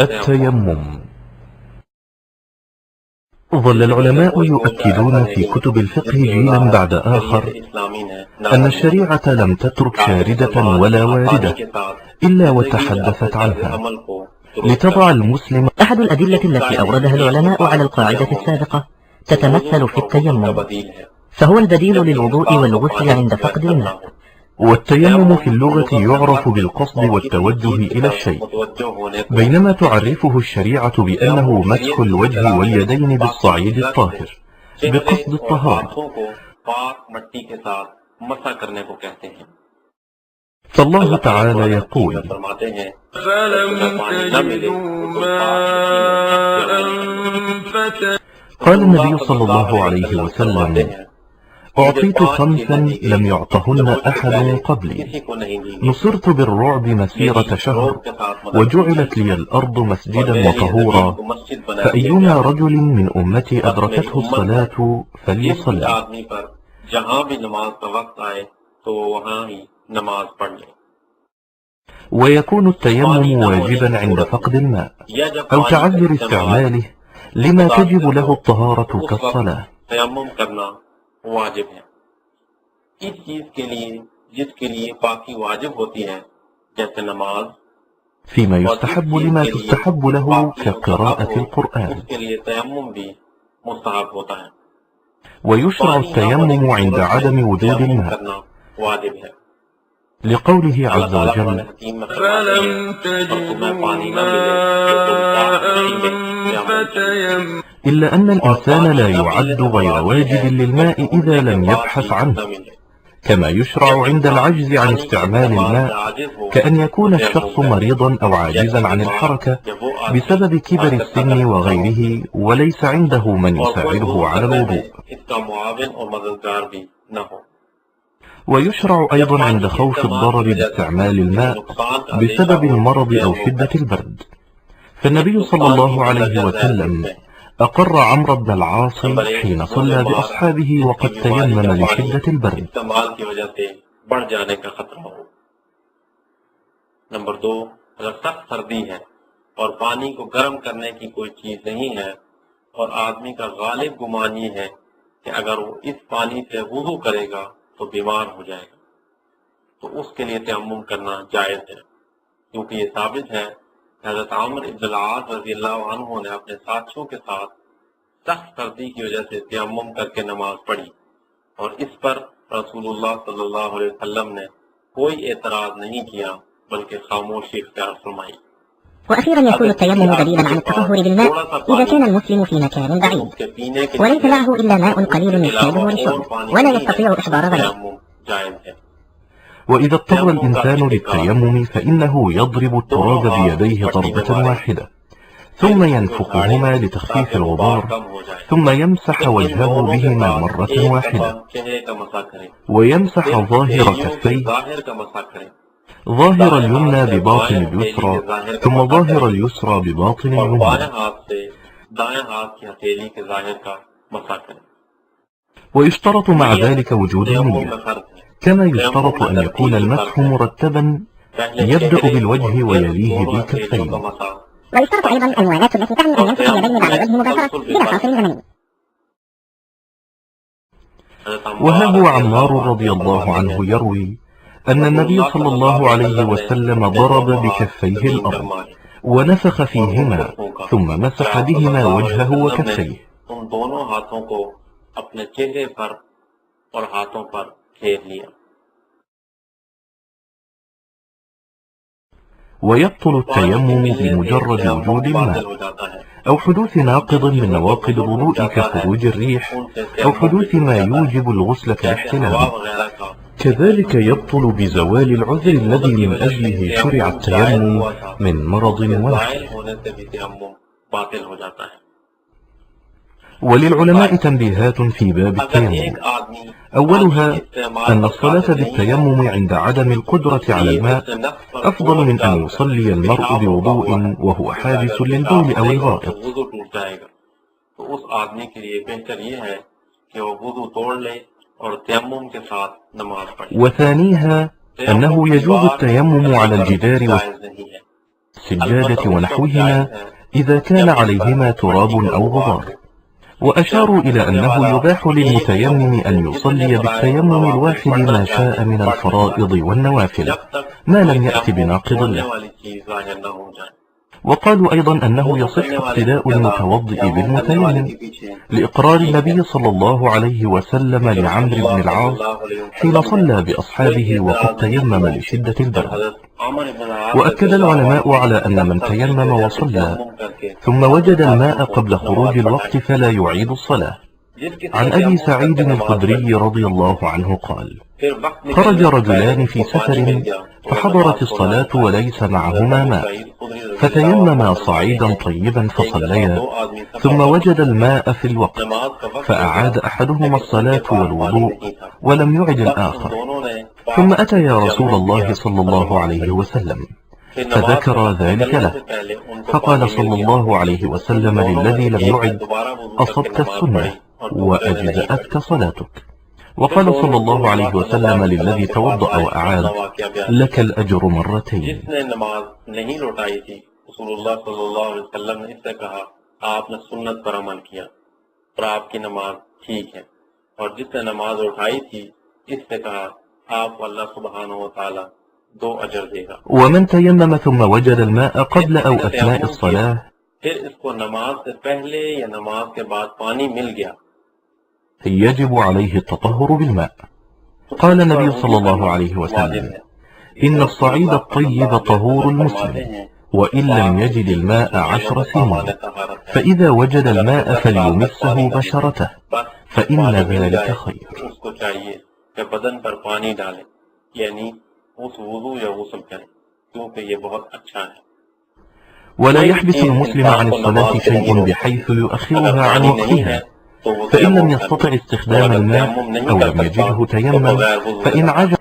التيمم. ظل العلماء يؤكدون في كتب الفقه جيلا بعد آخر أن الشريعة لم تترك شاردة ولا واردة إلا وتحدثت عنها لتضع المسلم. أحد الأدلة التي أوردها العلماء على القاعدة السابقة تتمثل في التيمم، فهو البديل للوضوء والغسل عند فقد الماء. والتيمم في اللغة يعرف بالقصد والتوجه إلى الشيء، بينما تعرفه الشريعة بأنه مسح الوجه واليدين بالصعيد الطاهر بقصد الطهارة. فالله تعالى يقول: قال النبي صلى الله عليه وسلم: أعطيت خمسا لم يعطهن أحد قبلي، نصرت بالرعب مسيرة شهر، وجعلت لي الأرض مسجدا وطهورا، فأيما رجل من أمتي أدركته الصلاة فليصلي. ويكون التيمم واجبا عند فقد الماء أو تعذر استعماله لما تجب له الطهارة كالصلاة. वाजिब है इस चीज के लिए जिसके लिए पाकी वाजिब होती है, जैसे नमाज, فيما يستحب لما تستحب له كقراءة القرآن. उसके लिए तयम्मुम भी मुस्तहब होता है। ويشرع التيمم عند عدم وجود الماء वाजिब है لقوله عز وجل: فلم تجدوا ماء إلا أن الإنسان لا يعد غير واجب للماء إذا لم يبحث عنه، كما يشرع عند العجز عن استعمال الماء، كأن يكون الشخص مريضا أو عاجزا عن الحركة بسبب كبر السن وغيره وليس عنده من يساعده على الوضوء. ويشرع أيضا عند خوف الضرر باستعمال الماء بسبب المرض أو شدة البرد، فالنبي صلى الله عليه وسلم أقر عمرو بن العاص حين صلى بأصحابه وقد تيمم لشدة البرد. नंबर 2, अगर सख्त सर्दी है और पानी को गर्म करने की कोई चीज नहीं है और आदमी का गालिब गुमान ये है कि अगर वो इस पानी से वुज़ू करेगा तो बीमार हो जाएगा, तो उसके लिए तयम्मुम करना जायज है, क्योंकि ये साबित है हज़रत आमिर इब्न आस रज़ियल्लाहु अन्हु ने अपने साथियों के साथ सख्त सर्दी की वजह से तयम्मुम करके नमाज पढ़ी और इस पर रसूलुल्लाह सल्लल्लाहु अलैहि वसल्लम ने कोई एतराज नहीं किया बल्कि खामोशी इख्तियार फरमाई। وأخيرا يكون التيمم بديلا عن التطهر بالماء إذا كان المسلم في مكان بعيد وليس معه إلا ماء قليل يحتاجه للشرب ولا يستطيع إحضار غيره. وإذا اضطر الإنسان للتيمم فإنه يضرب التراب بيديه ضربة واحدة، ثم ينفخهما لتخفيف الغبار، ثم يمسح وجهه بهما مرة واحدة، ويمسح ظاهر كفيه، ظاهر اليمنى بباطن اليسرى، ثم ظاهر اليسرى بباطن اليمنى. ويشترط مع ذلك وجود النية، كما يشترط أن يكون المسح مرتبا يبدأ بالوجه ويليه بالكفين. ويشترط أيضا الموالاة التي تعني أن يمسح اليدين بعد الوجه مباشرة بلا فاصل زمني. وها هو عمار رضي الله عنه يروي أن النبي صلى الله عليه وسلم ضرب بكفيه الأرض ونفخ فيهما ثم مسح بهما وجهه وكفيه. ويبطل التيمم بمجرد وجود الماء أو حدوث ناقض من نواقض الوضوء كخروج الريح أو حدوث ما يوجب الغسل كالاحتلام. كذلك يبطل بزوال العذر الذي من أجله شرع التيمم من مرض ونحوه. وللعلماء تنبيهات في باب التيمم، أولها أن الصلاة بالتيمم عند عدم القدرة على الماء أفضل من أن يصلي المرء بوضوء وهو حابس للبول أو الغائط. وثانيها أنه يجوز التيمم على الجدار السجادة ونحوهما إذا كان عليهما تراب أو غبار. وأشاروا إلى أنه يباح للمتيمم أن يصلي بالتيمم الواحد ما شاء من الفرائض والنوافل ما لم يأت بناقض له. وقالوا أيضا أنه يصح اقتداء المتوضئ بالمتيمم لإقرار النبي صلى الله عليه وسلم لعمرو بن العاص حين صلى بأصحابه وقد تيمم لشدة البرد. وأكد العلماء على أن من تيمم وصلى ثم وجد الماء قبل خروج الوقت فلا يعيد الصلاة. عن أبي سعيد الخدري رضي الله عنه قال: خرج رجلان في سفر فحضرت الصلاة وليس معهما ماء فتيمما صعيدا طيبا فصليا ثم وجد الماء في الوقت فأعاد أحدهما الصلاة والوضوء ولم يعد الآخر، ثم أتيا رسول الله صلى الله عليه وسلم فذكر ذلك له، فقال صلى الله عليه وسلم للذي لم يعد: أصبت السنة وأجزأتك صلاتك. وقال صلى الله عليه وسلم للذي توضأ وأعاد: لك الأجر مرتين. रसूलुल्लाह सल्लल्लाहु अलैहि वसल्लम ने इससे कहा, आपने सुन्नत पर अमल किया और आपकी नमाज ठीक है, और जिसने नमाज उठाई थी इससे कहा, आप अल्लाह सुब्हानहु व तआला 2 अजर देगा। ومن تيمم ثم وجد الماء قبل أو أثناء الصلاة फिर इसको नमाज से पहले या नमाज के बाद पानी मिल गया, يجب عليه التطهر بالماء. قال النبي صلى الله عليه وسلم: إن الصعيد الطيب طهور المسلم وإن لم يجد الماء 10 سنين، فإذا وجد الماء فليمسه بشرته فإن ذلك خير. उसको चाहिए कि बदन पर पानी डाले, यानी उस वुज़ू या गुस्ल करे, क्योंकि ये बहुत अच्छा है। ولا يحبس المسلم عن الصلاة شيء بحيث يؤخرها عن وقتها، فإن لم يستطع استخدام الماء أو لم يجده تيمم فإن عجز